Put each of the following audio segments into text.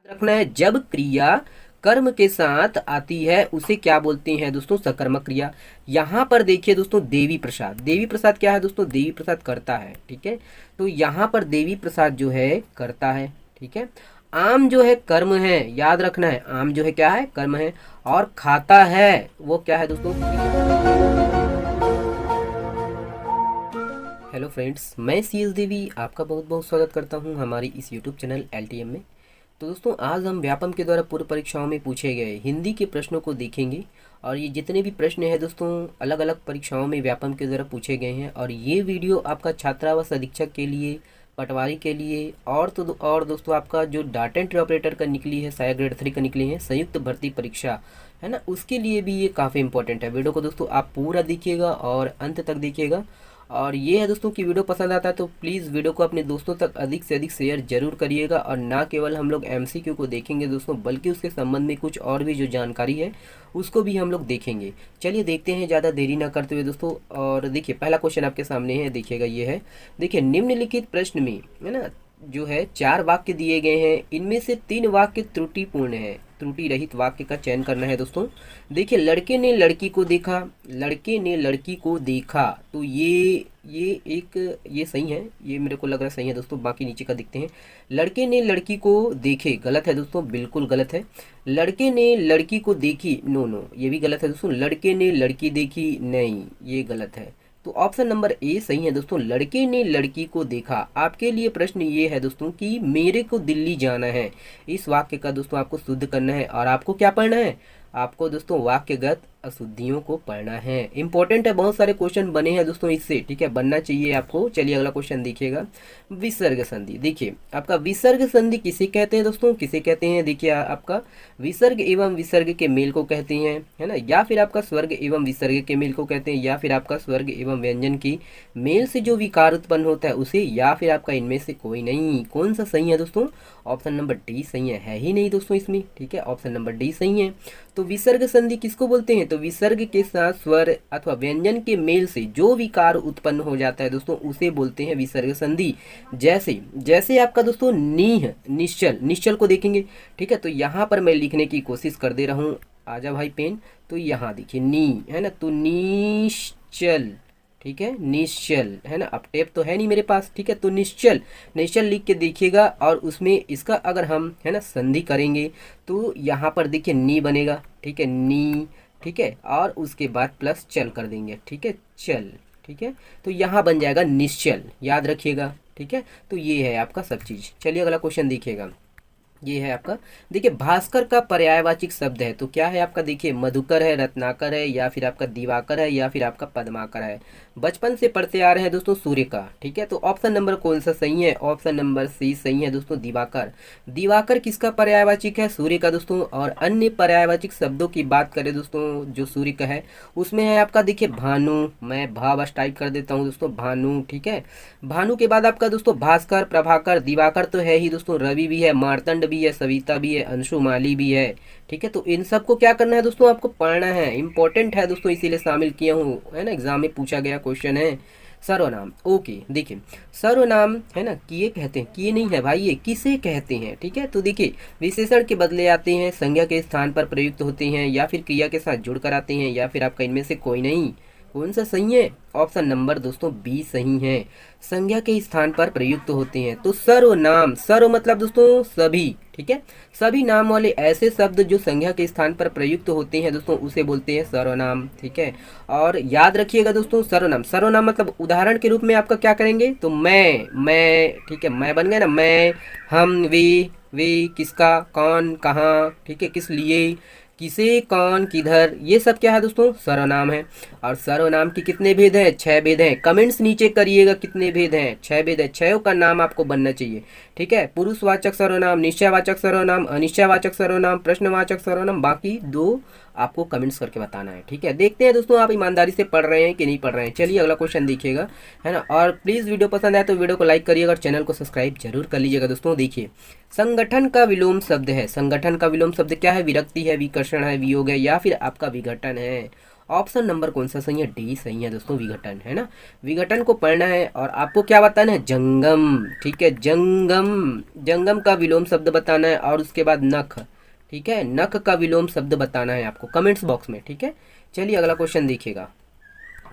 रखना है। जब क्रिया कर्म के साथ आती है उसे क्या बोलते हैं दोस्तों? सकर्मक क्रिया। यहाँ पर देखिए दोस्तों, देवी प्रसाद। देवी प्रसाद क्या है दोस्तों? देवी प्रसाद करता है, ठीक है। तो यहाँ पर देवी प्रसाद जो है करता है, ठीक है। आम जो है कर्म है, याद रखना है। आम जो है क्या है? कर्म है। और खाता है वो क्या है दोस्तों? हेलो फ्रेंड्स, मैं सी एस देवी आपका बहुत बहुत स्वागत करता हूं हमारी इस YouTube channel L T M में। तो दोस्तों, आज हम व्यापम के द्वारा पूर्व परीक्षाओं में पूछे गए हिंदी के प्रश्नों को देखेंगे। और ये जितने भी प्रश्न हैं दोस्तों, अलग अलग परीक्षाओं में व्यापम के द्वारा पूछे गए हैं। और ये वीडियो आपका छात्रावास अधीक्षक के लिए, पटवारी के लिए, और दोस्तों आपका जो डाटा एंट्री ऑपरेटर का निकली है, शायद ग्रेड 3 का निकली है संयुक्त भर्ती परीक्षा, है ना, उसके लिए भी ये काफ़ी इंपॉर्टेंट है। वीडियो को दोस्तों आप पूरा देखिएगा और अंत तक देखिएगा। और ये है दोस्तों कि वीडियो पसंद आता है तो प्लीज़ वीडियो को अपने दोस्तों तक अधिक से अधिक शेयर जरूर करिएगा। और ना केवल हम लोग एमसीक्यू को देखेंगे दोस्तों, बल्कि उसके संबंध में कुछ और भी जो जानकारी है उसको भी हम लोग देखेंगे। चलिए देखते हैं ज़्यादा देरी ना करते हुए दोस्तों। और देखिए, पहला क्वेश्चन आपके सामने है, देखिएगा ये है। देखिए, निम्नलिखित प्रश्न में, है ना, जो है 4 वाक्य दिए गए हैं। इनमें से 3 वाक्य त्रुटिपूर्ण है। त्रुटि रहित वाक्य का चयन करना है दोस्तों। देखिए, लड़के ने लड़की को देखा, लड़के ने लड़की को देखा, तो ये सही है। ये मेरे को लग रहा है सही है दोस्तों। बाकी नीचे का देखते हैं। लड़के ने लड़की को देखे, गलत है दोस्तों, बिल्कुल गलत है। लड़के ने लड़की को देखी, नो नो, ये भी गलत है दोस्तों। लड़के ने लड़की देखी, नहीं, ये गलत है। तो ऑप्शन नंबर ए सही है दोस्तों, लड़के ने लड़की को देखा। आपके लिए प्रश्न ये है दोस्तों कि मेरे को दिल्ली जाना है। इस वाक्य का दोस्तों आपको शुद्ध करना है। और आपको क्या पढ़ना है? आपको दोस्तों वाक्यगत अशुद्धियों को पढ़ना है। इंपॉर्टेंट है, बहुत सारे क्वेश्चन बने हैं दोस्तों इससे, ठीक है, बनना चाहिए आपको। चलिए अगला क्वेश्चन देखिएगा। विसर्ग संधि। देखिए, आपका विसर्ग संधि किसे कहते हैं दोस्तों? किसे कहते हैं? देखिए, आपका विसर्ग एवं विसर्ग के मेल को कहते हैं, है ना, या फिर आपका स्वर्ग एवं विसर्ग के मेल को कहते हैं, या फिर आपका स्वर्ग एवं व्यंजन की मेल से जो विकार उत्पन्न होता है उसे, या फिर आपका इनमें से कोई नहीं। कौन सा सही है दोस्तों? ऑप्शन नंबर डी सही है ही नहीं दोस्तों इसमें, ठीक है, ऑप्शन नंबर डी सही है। तो विसर्ग संधि किसको बोलते हैं? तो विसर्ग के साथ स्वर अथवा व्यंजन के मेल से जो विकार उत्पन्न हो जाता है दोस्तों उसे बोलते हैं विसर्ग संधि। जैसे जैसे आपका दोस्तों नीह, निश्चल, निश्चल को देखेंगे, ठीक है। तो यहाँ पर मैं लिखने की कोशिश कर दे रहा हूँ, आजा भाई पेन। तो यहाँ देखिए नी, है ना, तो निश्चल, ठीक है, निश्चल, है ना। अब टेप तो है नहीं मेरे पास, ठीक है। तो निश्चल, निश्चल लिख के देखिएगा। और उसमें इसका अगर हम, है ना, संधि करेंगे तो यहाँ पर देखिए नी बनेगा, ठीक है, नी, ठीक है। और उसके बाद प्लस चल कर देंगे, ठीक है, चल, ठीक है। तो यहाँ बन जाएगा निश्चल, याद रखिएगा, ठीक है। तो ये है आपका सब चीज़। चलिए अगला क्वेश्चन देखिएगा। ये है आपका, देखिए, भास्कर का पर्यायवाचिक शब्द है, तो क्या है आपका? देखिए, मधुकर है, रत्नाकर है, या फिर आपका दिवाकर है, या फिर आपका पद्माकर है। बचपन से पढ़ते आ रहे हैं दोस्तों सूर्य का, ठीक है। तो ऑप्शन नंबर कौन सा सही है? ऑप्शन नंबर सी सही है दोस्तों, दिवाकर। दिवाकर किसका पर्यायवाचिक है? सूर्य का दोस्तों। और अन्य पर्यायवाचिक शब्दों की बात करें दोस्तों जो सूर्य का है, उसमें है आपका, देखिए, भानु। मैं भा बस टाइप कर देता हूँ दोस्तों, भानु, ठीक है। भानु के बाद आपका दोस्तों भास्कर, प्रभाकर, दिवाकर तो है ही दोस्तों, रवि भी है, मार्तंड भी है, सविता भी है, अंशुमाली भी है, ठीक है। तो इन सब को क्या करना है दोस्तों? आपको पढ़ना है, इंपॉर्टेंट है दोस्तों, इसीलिए शामिल किया हूँ, है ना, एग्जाम में पूछा गया क्वेश्चन है। सर्वनाम, ओके, देखिए, सर्वनाम, है ना, किए कहते हैं, किए नहीं है भाई, ये किसे कहते हैं, ठीक है। तो देखिए, विशेषण के बदले आते हैं, संज्ञा के स्थान पर प्रयुक्त होते हैं, या फिर क्रिया के साथ जुड़कर आते हैं, या फिर आपका इनमें से कोई नहीं। कौन सा सही है? ऑप्शन नंबर दोस्तों बी सही है, संज्ञा के स्थान पर प्रयुक्त होते हैं। तो सर्वनाम, सर्व मतलब दोस्तों सभी, ठीक है, सभी नाम वाले ऐसे शब्द जो संज्ञा के स्थान पर प्रयुक्त होते हैं दोस्तों उसे बोलते हैं सर्वनाम, ठीक है। और याद रखिएगा दोस्तों, सर्वनाम, सर्वनाम मतलब उदाहरण के रूप में आपका क्या करेंगे? तो मैं, ठीक है, मैं बन गया ना, मैं, हम, वे, किसका, कौन, कहाँ, ठीक है, किस लिए, किसे, कौन, किधर, ये सब क्या है दोस्तों? सर्वनाम है। और सर्वनाम के कितने भेद हैं? 6 भेद हैं। कमेंट्स नीचे करिएगा कितने भेद हैं? 6 भेद है। 6 का नाम आपको बनना चाहिए, ठीक है। पुरुषवाचक सर्वनाम, निश्चयवाचक सर्वनाम, अनिश्चयवाचक सर्वनाम, प्रश्नवाचक सर्वनाम, बाकी 2 आपको कमेंट्स करके बताना है, ठीक है। देखते हैं दोस्तों आप ईमानदारी से पढ़ रहे हैं कि नहीं पढ़ रहे हैं। चलिए अगला क्वेश्चन देखिएगा, है ना। और प्लीज़ वीडियो पसंद आए तो वीडियो को लाइक करिएगा और चैनल को सब्सक्राइब जरूर कर लीजिएगा दोस्तों। देखिए, संगठन का विलोम शब्द है। संगठन का विलोम शब्द क्या है? विरक्ति है, विकर्षण है, वियोग है, या फिर आपका विघटन है। ऑप्शन नंबर कौन सा सही है? डी सही है दोस्तों, विघटन, है ना। विघटन को पढ़ना है और आपको क्या बताना है? जंगम, ठीक है, जंगम, जंगम का विलोम शब्द बताना है और उसके बाद नख, ठीक है, नख का विलोम शब्द बताना है आपको कमेंट्स बॉक्स में, ठीक है। चलिए अगला क्वेश्चन देखिएगा,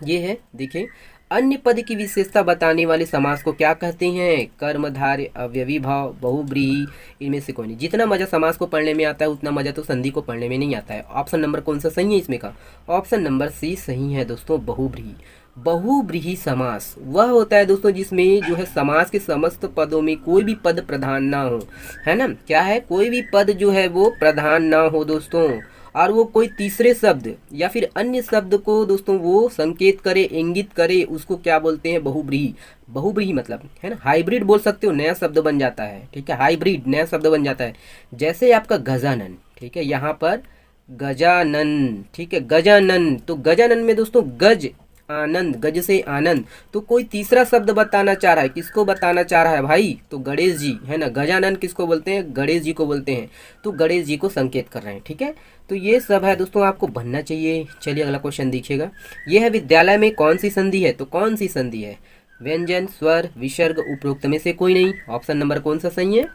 ये है, देखिए, अन्य पद की विशेषता बताने वाले समास को क्या कहते हैं? कर्मधारय, अव्ययी भाव, बहुव्रीहि, इनमें से कोई नहीं। जितना मजा समास को पढ़ने में आता है उतना मजा तो संधि को पढ़ने में नहीं आता है। ऑप्शन नंबर कौन सा सही है इसमें का? ऑप्शन नंबर सी सही है दोस्तों, बहुव्रीहि। बहुव्रीहि समास वह होता है दोस्तों जिसमें जो है समास के समस्त पदों में कोई भी पद प्रधान ना हो, है ना। क्या है? कोई भी पद जो है वो प्रधान ना हो दोस्तों, और वो कोई तीसरे शब्द या फिर अन्य शब्द को दोस्तों वो संकेत करे, इंगित करे, उसको क्या बोलते हैं? बहुव्रीहि। बहुव्रीहि मतलब, है ना, हाइब्रिड बोल सकते हो, नया शब्द बन जाता है, ठीक है, हाइब्रिड नया शब्द बन जाता है। जैसे आपका गजानन, ठीक है, यहाँ पर गजानन, ठीक है, गजानन, तो गजानन में दोस्तों गज आनंद, गज से आनंद, तो कोई तीसरा शब्द बताना चाह रहा है, किसको बताना चाह रहा है भाई? तो गणेश जी, है ना। गजानन किसको बोलते हैं? गणेश जी को बोलते हैं, तो गणेश जी को संकेत कर रहे हैं, ठीक है। तो ये सब है दोस्तों, आपको बनना चाहिए। चलिए अगला क्वेश्चन देखिएगा, ये है विद्यालय में कौन सी संधि है? तो कौन सी संधि है? व्यंजन, स्वर, विसर्ग, उपरोक्त में से कोई नहीं। ऑप्शन नंबर कौन सा सही है?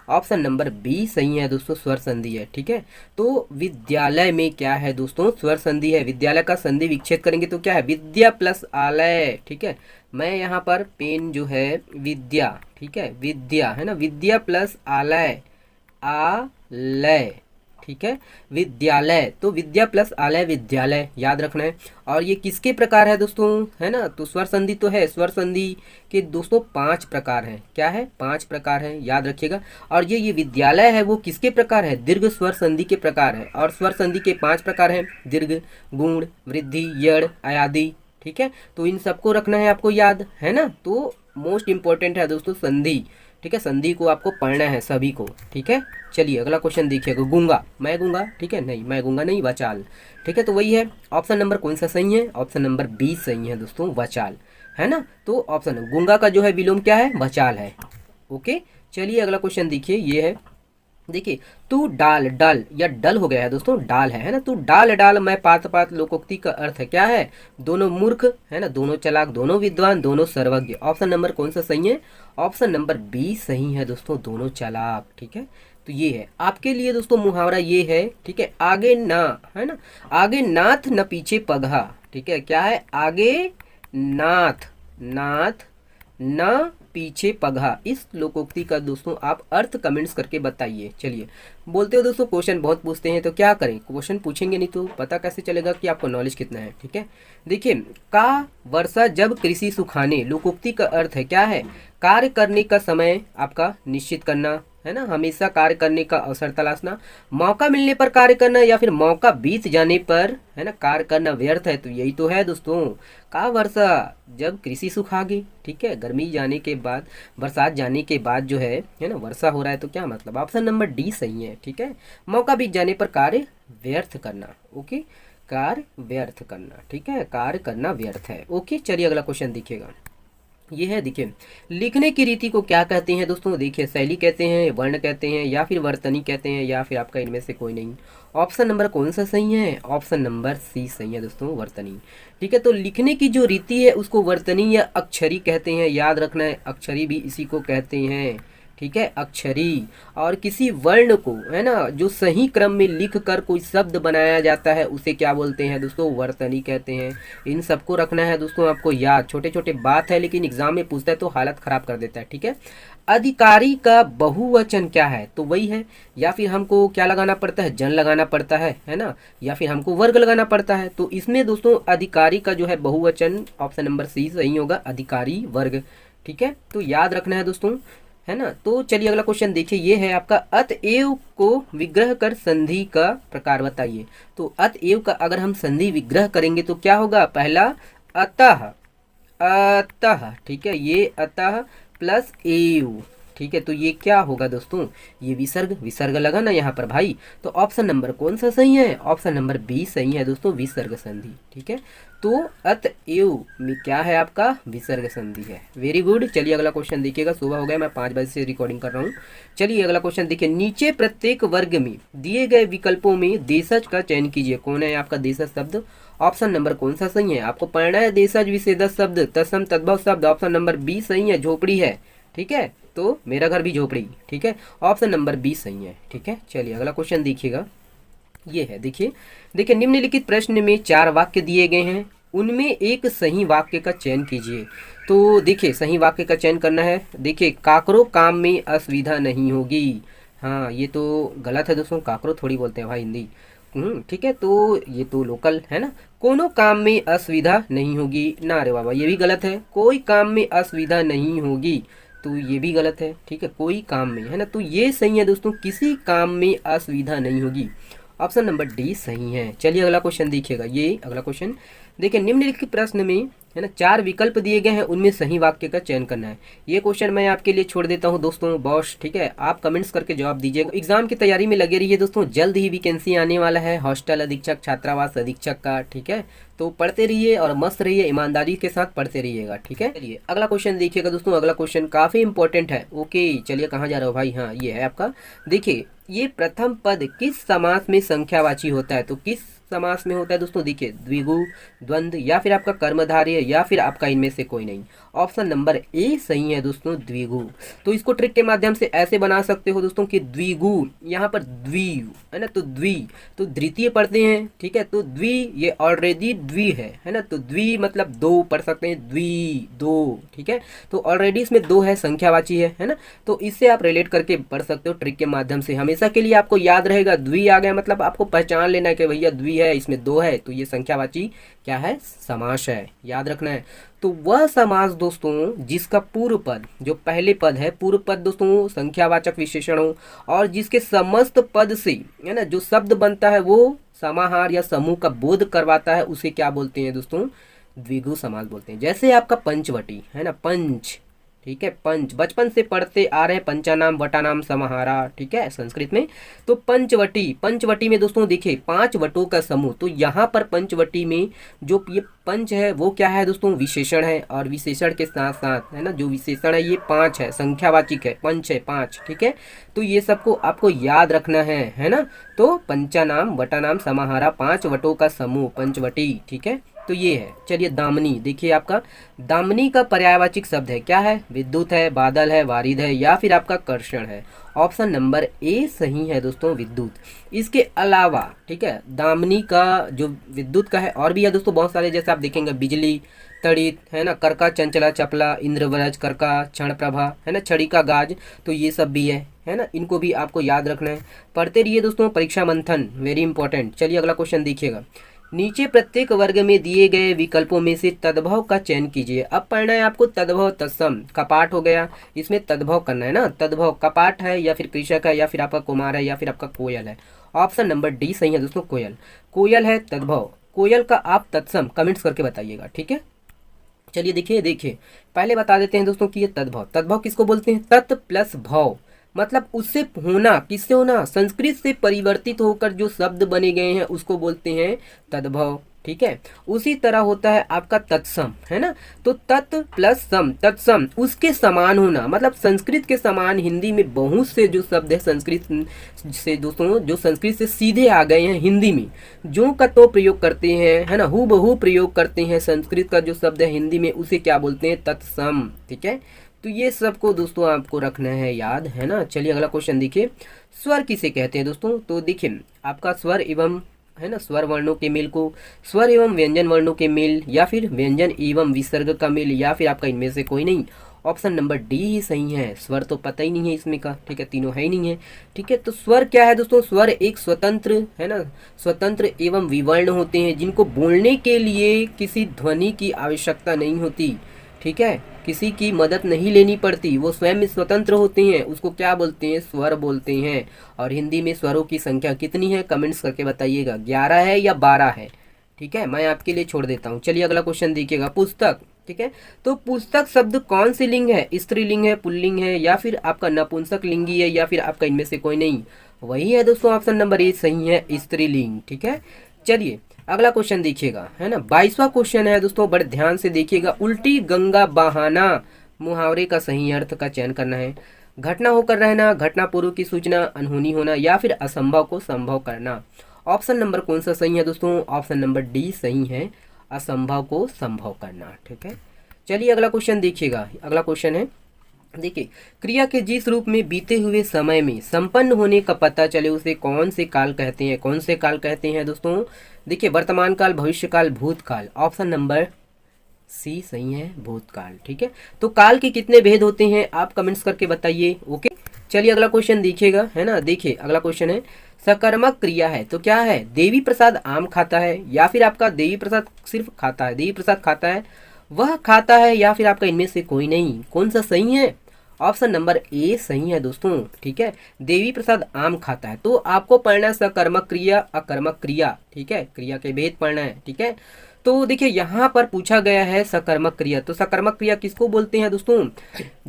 ऑप्शन नंबर बी सही है दोस्तों, स्वर संधि है, ठीक है। तो विद्यालय में क्या है दोस्तों? स्वर संधि है। विद्यालय का संधि विच्छेद करेंगे तो क्या है? विद्या प्लस आलय, ठीक है। मैं यहाँ पर पेन जो है विद्या, ठीक है, विद्या, है ना, विद्या प्लस आलय, आलय, ठीक है, विद्यालय, तो विद्या प्लस आलय विद्यालय, याद रखना है। और ये किसके प्रकार है दोस्तों? है ना, तो स्वर संधि तो है, स्वर संधि के दोस्तों 5 प्रकार हैं। क्या है? 5 प्रकार हैं, याद रखिएगा। और ये विद्यालय है वो किसके प्रकार है? दीर्घ स्वर संधि के प्रकार है। और स्वर संधि के 5 प्रकार हैं, दीर्घ, गुण, वृद्धि, यड़, अयादि, ठीक है। तो इन सबको रखना है आपको याद, है ना। तो मोस्ट इंपॉर्टेंट है दोस्तों संधि, ठीक है, संधि को आपको पढ़ना है सभी को, ठीक है। चलिए अगला क्वेश्चन देखिएगा, गूंगा, मैं गूंगा, ठीक है, नहीं मैं गूंगा नहीं, वचाल, ठीक है। तो वही है, ऑप्शन नंबर कौन सा सही है? ऑप्शन नंबर बी सही है दोस्तों, वचाल, है ना। तो ऑप्शन गूंगा का जो है विलोम क्या है? वचाल है, ओके। चलिए अगला क्वेश्चन देखिए, ये है, देखिए, तू डाल, डाल या डल हो गया है दोस्तों, डाल है ना। तू डाल डाल मैं पात पात, लोकोक्ति का अर्थ है क्या है? दोनों मूर्ख, है ना, दोनों चालाक, दोनों विद्वान, दोनों सर्वज्ञ। ऑप्शन नंबर कौन सा सही है? ऑप्शन नंबर बी सही है दोस्तों, दोनों चालाक, ठीक है। तो ये है आपके लिए दोस्तों मुहावरा, ये है, ठीक है, आगे ना, है ना, आगे नाथ न पीछे पगहा, ठीक है। क्या है? आगे नाथ, नाथ न पीछे पगहा, इस लोकोक्ति का दोस्तों आप अर्थ कमेंट्स करके बताइए। चलिए, बोलते हो दोस्तों क्वेश्चन बहुत पूछते हैं, तो क्या करें, क्वेश्चन पूछेंगे नहीं तो पता कैसे चलेगा कि आपको नॉलेज कितना है, ठीक है। देखिए, का वर्षा जब कृषि सुखाने, लोकोक्ति का अर्थ है क्या है? कार्य करने का समय आपका निश्चित करना, है ना, हमेशा कार्य करने का अवसर तलाशना, मौका मिलने पर कार्य करना, या फिर मौका बीत जाने पर, है ना, कार्य करना व्यर्थ है। तो यही तो है दोस्तों, का वर्षा जब कृषि सुखागी, ठीक है, गर्मी जाने के बाद, बरसात जाने के बाद जो है ना, वर्षा हो रहा है, तो क्या मतलब? ऑप्शन नंबर डी सही है, ठीक है। मौका बीत जाने पर कार्य व्यर्थ करना, ओके, कार्य व्यर्थ करना, ठीक है, कार्य करना व्यर्थ है, ओके। चलिए अगला क्वेश्चन देखिएगा, ये है, देखिए, लिखने की रीति को क्या कहते हैं दोस्तों? देखिए, शैली कहते हैं, वर्ण कहते हैं, या फिर वर्तनी कहते हैं, या फिर आपका इनमें से कोई नहीं। ऑप्शन नंबर कौन सा सही है? ऑप्शन नंबर सी सही है दोस्तों, वर्तनी, ठीक है। तो लिखने की जो रीति है उसको वर्तनी या अक्षरी कहते हैं, याद रखना है, अक्षरी भी इसी को कहते हैं, ठीक है, अक्षरी। और किसी वर्ण को, है ना, जो सही क्रम में लिख कर कोई शब्द बनाया जाता है उसे क्या बोलते हैं दोस्तों? वर्तनी कहते हैं। इन सबको रखना है दोस्तों आपको याद, छोटे छोटे बात है लेकिन एग्जाम में पूछता है तो हालत खराब कर देता है, ठीक है। अधिकारी का बहुवचन क्या है? तो वही है, या फिर हमको क्या लगाना पड़ता है? जन लगाना पड़ता है ना, या फिर हमको वर्ग लगाना पड़ता है। तो इसमें दोस्तों अधिकारी का जो है बहुवचन, ऑप्शन नंबर सी सही होगा, अधिकारी वर्ग, ठीक है। तो याद रखना है दोस्तों, है ना। तो चलिए अगला क्वेश्चन देखिए, ये है आपका, अतएव को विग्रह कर संधि का प्रकार बताइए। तो अतएव का अगर हम संधि विग्रह करेंगे तो क्या होगा? पहला अतः, अतः, ठीक है, ये अतः प्लस एव, ठीक है। तो ये क्या होगा दोस्तों? ये विसर्ग, विसर्ग लगा ना यहाँ पर भाई। तो ऑप्शन नंबर कौन सा सही है? ऑप्शन नंबर बी सही है दोस्तों, विसर्ग संधि, ठीक है। तो अतएव में क्या है आपका? विसर्ग संधि है। Very good. चलिए अगला क्वेश्चन देखिएगा, सुबह हो गया, मैं 5 बजे से रिकॉर्डिंग कर रहा हूँ। चलिए अगला क्वेश्चन देखिए, नीचे प्रत्येक वर्ग में दिए गए विकल्पों में देशज का चयन कीजिए। कौन है आपका देशज शब्द? ऑप्शन नंबर कौन सा सही है? आपको पढ़ना है देशज विशेषज शब्द तत्सम तद्भव शब्द। ऑप्शन नंबर बी सही है, झोपड़ी है। ठीक है, तो मेरा घर भी झोपड़ी। ठीक है, ऑप्शन नंबर बी सही है। ठीक है, चलिए अगला क्वेश्चन देखिएगा। ये है, देखिए देखिए, निम्नलिखित प्रश्न में 4 वाक्य दिए गए हैं, उनमें एक सही वाक्य का चयन कीजिए। तो देखिए सही वाक्य का चयन करना है। देखिए, काकरो काम में असुविधा नहीं होगी। हाँ, ये तो गलत है दोस्तों, काकरो थोड़ी बोलते हैं भाई हिंदी। ठीक है, तो ये तो लोकल है ना। कोनो काम में असुविधा नहीं होगी ना, अरे बाबा ये भी गलत है। कोई काम में असुविधा नहीं होगी, तो ये भी गलत है। ठीक है, कोई काम में, है ना, तो ये सही है दोस्तों, किसी काम में असुविधा नहीं होगी। ऑप्शन नंबर डी सही है। चलिए अगला क्वेश्चन देखिएगा। ये अगला क्वेश्चन देखिए, निम्नलिखित प्रश्न में, है ना, 4 विकल्प दिए गए हैं, उनमें सही वाक्य का चयन करना है। ये क्वेश्चन मैं आपके लिए छोड़ देता हूँ दोस्तों बॉस। ठीक है, आप कमेंट्स करके जवाब दीजिएगा। एग्जाम की तैयारी में लगे रहिए दोस्तों, जल्द ही वैकेंसी आने वाला है हॉस्टल अधीक्षक, छात्रावास अधीक्षक का। ठीक है, तो पढ़ते रहिए और मस्त रहिए, ईमानदारी के साथ पढ़ते रहिएगा। ठीक है, चलिए अगला क्वेश्चन देखिएगा दोस्तों। अगला क्वेश्चन काफी इंपॉर्टेंट है। ओके, चलिए कहाँ जा रहे हो भाई? हाँ, ये है आपका। देखिए, ये प्रथम पद किस समास में संख्यावाची होता है? तो किस समास में होता है दोस्तों? देखिए, द्विगु, द्वंद्व, या फिर आपका कर्मधारय, या फिर आपका इनमें से कोई नहीं। ऑप्शन नंबर ए सही है दोस्तों, द्विगु। तो इसको ट्रिक के माध्यम से ऐसे बना सकते हो दोस्तों कि द्विगु, यहाँ पर द्वि है ना, तो द्वि तो द्वितीय पढ़ते हैं। ठीक है, तो द्वि ये ऑलरेडी द्वि है ना, तो द्वि मतलब 2 पढ़ सकते हैं, द्वि 2। ठीक है, तो ऑलरेडी इसमें 2 है, संख्यावाची है ना, तो इससे आप रिलेट करके पढ़ सकते हो ट्रिक के माध्यम से। हमेशा के लिए आपको याद रहेगा, द्वि आ गया मतलब आपको पहचान लेना है कि भैया द्वि है, इसमें 2 है, तो ये संख्यावाची क्या है? समास है, याद रखना है। तो वह समास दोस्तों जिसका पूर्व पद, जो पहले पद है, पूर्व पद दोस्तों संख्यावाचक विशेषण हो, और जिसके समस्त पद से, है ना, जो शब्द बनता है वो समाहार या समूह का बोध करवाता है, उसे क्या बोलते हैं दोस्तों? द्विगु समास बोलते हैं। जैसे आपका पंचवटी है ना, पंच, ठीक है, पंच बचपन से पढ़ते आ रहे हैं, पंचानाम वटानाम समाहारा। ठीक है, संस्कृत में। तो पंचवटी, पंचवटी में दोस्तों देखिए 5 वटों का समूह। तो यहाँ पर पंचवटी में जो ये पंच है वो क्या है दोस्तों? विशेषण है, और विशेषण के साथ साथ, है ना, जो विशेषण है ये 5 है, संख्यावाचक है, पंच है 5। ठीक है, तो ये सबको आपको याद रखना है ना। तो पंचानाम वटानाम समाहारा, 5 वटों का समूह, पंचवटी। ठीक है, तो ये है। चलिए दामिनी, देखिए आपका दामिनी का पर्यायवाची शब्द है, क्या है? विद्युत है, बादल है, वारिद है, या फिर आपका कर्षण है। ऑप्शन नंबर ए सही है दोस्तों, विद्युत। इसके अलावा, ठीक है, दामिनी का जो विद्युत का है और भी है दोस्तों बहुत सारे, जैसे आप देखेंगे बिजली, तड़ित, है ना, करका, चंचला, चपला, इंद्रवरज, करका, क्षण प्रभा, है ना, छड़ी का गाज, तो ये सब भी है ना, इनको भी आपको याद रखना है। पढ़ते रहिए दोस्तों, परीक्षा मंथन वेरी इंपॉर्टेंट। चलिए अगला क्वेश्चन देखिएगा। नीचे प्रत्येक वर्ग में दिए गए विकल्पों में से तद्भव का चयन कीजिए। अब पढ़ना है आपको तद्भव तत्सम। कपाट हो गया, इसमें तद्भव करना है ना। तद्भव कपाट है, या फिर कृषक है, या फिर आपका कुमार है, या फिर आपका कोयल है। ऑप्शन नंबर डी सही है दोस्तों, कोयल। कोयल है तद्भव। कोयल का आप तत्सम कमेंट्स करके बताइएगा। ठीक है, चलिए देखिए पहले बता देते हैं दोस्तों कि ये तद्भव, तद्भव किसको बोलते हैं? तत् प्लस भव, मतलब उससे होना, किससे होना? संस्कृत से परिवर्तित होकर जो शब्द बने गए हैं उसको बोलते हैं तद्भव। ठीक है, उसी तरह होता है आपका तत्सम, है ना। तो तत् प्लस सम, तत्सम, उसके समान होना, मतलब संस्कृत के समान हिंदी में बहुत से जो शब्द है संस्कृत से दोस्तों, जो संस्कृत से सीधे आ गए हैं हिंदी में, जो का तो प्रयोग करते हैं, है ना, हूबहू प्रयोग करते हैं संस्कृत का जो शब्द है हिंदी में, उसे क्या बोलते हैं? तत्सम। ठीक है, तो ये सबको दोस्तों आपको रखना है याद, है ना। चलिए अगला क्वेश्चन देखिए, स्वर किसे कहते हैं दोस्तों? तो देखिए आपका स्वर एवं, है ना, स्वर वर्णों के मेल को, स्वर एवं व्यंजन वर्णों के मेल, या फिर व्यंजन एवं विसर्ग का मेल, या फिर आपका इनमें से कोई नहीं। ऑप्शन नंबर डी ही सही है। स्वर तो पता ही नहीं है इसमें का, ठीक है, तीनों है ही नहीं है। ठीक है, तो स्वर क्या है दोस्तों? स्वर एक स्वतंत्र, है ना, स्वतंत्र एवं विवर्ण होते हैं, जिनको बोलने के लिए किसी ध्वनि की आवश्यकता नहीं होती। ठीक है, किसी की मदद नहीं लेनी पड़ती, वो स्वयं में स्वतंत्र होते हैं, उसको क्या बोलते हैं? स्वर बोलते हैं। और हिंदी में स्वरों की संख्या कितनी है? कमेंट्स करके बताइएगा, 11 है या 12 है? ठीक है, मैं आपके लिए छोड़ देता हूँ। चलिए अगला क्वेश्चन देखिएगा, पुस्तक। ठीक है, तो पुस्तक शब्द कौन सी लिंग है? स्त्रीलिंग है, पुल्लिंग है, या फिर आपका नपुंसक लिंगी है, या फिर आपका इनमें से कोई नहीं? वही है दोस्तों, ऑप्शन नंबर ए सही है, स्त्रीलिंग। ठीक है, चलिए अगला क्वेश्चन देखिएगा, है ना, 22वां क्वेश्चन है दोस्तों, बड़े ध्यान से देखिएगा। उल्टी गंगा बहाना मुहावरे का सही अर्थ का चयन करना है। घटना होकर रहना, घटना पूर्व की सूचना, अनहोनी होना, या फिर असंभव को संभव करना। ऑप्शन नंबर कौन सा सही है दोस्तों? ऑप्शन नंबर डी सही है, असंभव को संभव करना। ठीक है, चलिए अगला क्वेश्चन देखिएगा। अगला क्वेश्चन है, देखिए, क्रिया के जिस रूप में बीते हुए समय में संपन्न होने का पता चले उसे कौन से काल कहते हैं? कौन से काल कहते हैं दोस्तों? देखिए, वर्तमान काल, भविष्य काल, भूतकाल। ऑप्शन नंबर सी सही है, भूतकाल। ठीक है, तो काल के कितने भेद होते हैं आप कमेंट्स करके बताइए। ओके, चलिए अगला क्वेश्चन देखिएगा, है ना। देखिए अगला क्वेश्चन है, सकर्मक क्रिया है तो क्या है? देवी प्रसाद आम खाता है, या फिर आपका देवी प्रसाद सिर्फ खाता है, देवी प्रसाद खाता है, वह खाता है, या फिर आपका इनमें से कोई नहीं? कौन सा सही है? ऑप्शन नंबर ए सही है दोस्तों। ठीक है, देवी प्रसाद आम खाता है। तो आपको पढ़ना है सकर्मक क्रिया, अकर्मक क्रिया। ठीक है, क्रिया के भेद पढ़ना है। ठीक है, तो देखिए यहाँ पर पूछा गया है सकर्मक क्रिया। तो सकर्मक क्रिया किसको बोलते हैं दोस्तों?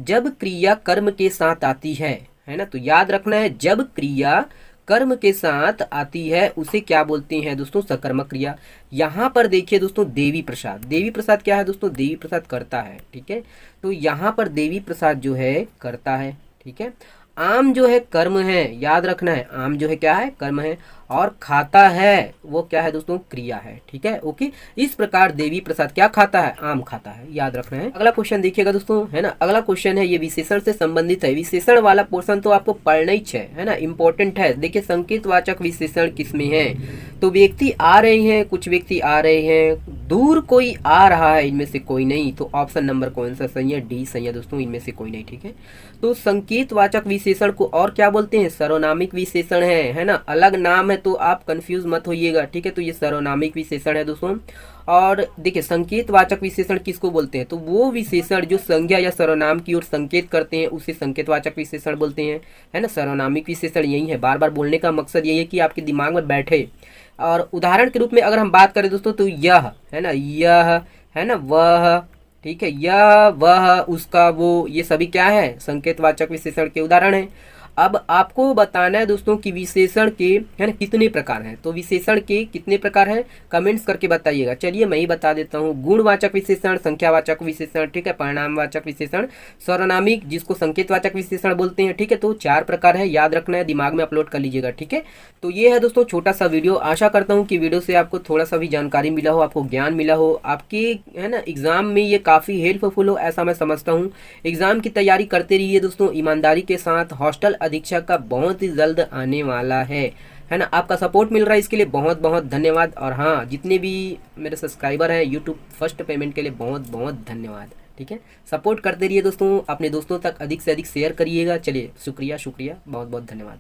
जब क्रिया कर्म के साथ आती है ना। तो याद रखना है, जब क्रिया कर्म के साथ आती है उसे क्या बोलते हैं दोस्तों? सकर्मक क्रिया। यहाँ पर देखिए दोस्तों, देवी प्रसाद, देवी प्रसाद क्या है दोस्तों? देवी प्रसाद करता है। ठीक है, तो यहाँ पर देवी प्रसाद जो है करता है। ठीक है, आम जो है कर्म है, याद रखना है, आम जो है क्या है? कर्म है, और खाता है वो क्या है दोस्तों? क्रिया है। ठीक है, ओके, इस प्रकार देवी प्रसाद क्या खाता है? आम खाता है, याद रखना है। अगला क्वेश्चन देखिएगा दोस्तों, है ना। अगला क्वेश्चन है, ये विशेषण से संबंधित है। विशेषण वाला पोर्शन तो आपको पढ़ना ही है ना, इंपॉर्टेंट है। देखिए, संकेतवाचक विशेषण किसमें है? तो व्यक्ति आ रहे हैं, कुछ व्यक्ति आ रहे हैं, दूर कोई आ रहा है, इनमें से कोई नहीं। तो ऑप्शन नंबर कौन सा सही है? डी सही है दोस्तों, इनमें से कोई नहीं। ठीक है, तो संकेतवाचक विशेषण को और क्या बोलते हैं? सर्वनामिक विशेषण है ना। अलग नाम है तो आप कंफ्यूज मत होइएगा। ठीक है, तो ये सर्वनामिक विशेषण है दोस्तों। और देखिए, संकेतवाचक विशेषण किसको बोलते हैं? तो वो विशेषण जो संज्ञा या सर्वनाम की ओर संकेत करते हैं उसे संकेतवाचक विशेषण बोलते हैं, है ना। सर्वनामिक विशेषण यही है, बार बार बोलने का मकसद यही है कि आपके दिमाग में बैठे। और उदाहरण के रूप में अगर हम बात करें दोस्तों, तो यह है ना, यह है ना, वह, ठीक है, यह, वह, उसका, वो, ये सभी क्या है? संकेतवाचक विशेषण के उदाहरण है। अब आपको बताना है दोस्तों कि विशेषण के, है ना, कितने प्रकार हैं। तो विशेषण के कितने प्रकार हैं कमेंट्स करके बताइएगा। चलिए मैं ही बता देता हूँ। गुणवाचक विशेषण, संख्यावाचक विशेषण, ठीक है, परिणामवाचक विशेषण, सर्वनामिक जिसको संकेतवाचक विशेषण बोलते हैं। ठीक है, तो 4 प्रकार है, याद रखना है, दिमाग में अपलोड कर लीजिएगा। ठीक है, तो ये है दोस्तों छोटा सा वीडियो। आशा करता हूँ कि वीडियो से आपको थोड़ा सा भी जानकारी मिला हो, आपको ज्ञान मिला हो, आपके, है ना, एग्जाम में ये काफ़ी हेल्पफुल हो, ऐसा मैं समझता हूँ। एग्जाम की तैयारी करते रहिए दोस्तों ईमानदारी के साथ। हॉस्टल अधीक्षक का बहुत ही जल्द आने वाला है ना। आपका सपोर्ट मिल रहा है, इसके लिए बहुत बहुत धन्यवाद। और हाँ, जितने भी मेरे सब्सक्राइबर हैं यूट्यूब फर्स्ट पेमेंट के लिए बहुत बहुत धन्यवाद। ठीक है, सपोर्ट करते रहिए दोस्तों, अपने दोस्तों तक अधिक से अधिक शेयर करिएगा। चलिए, शुक्रिया शुक्रिया, बहुत बहुत धन्यवाद।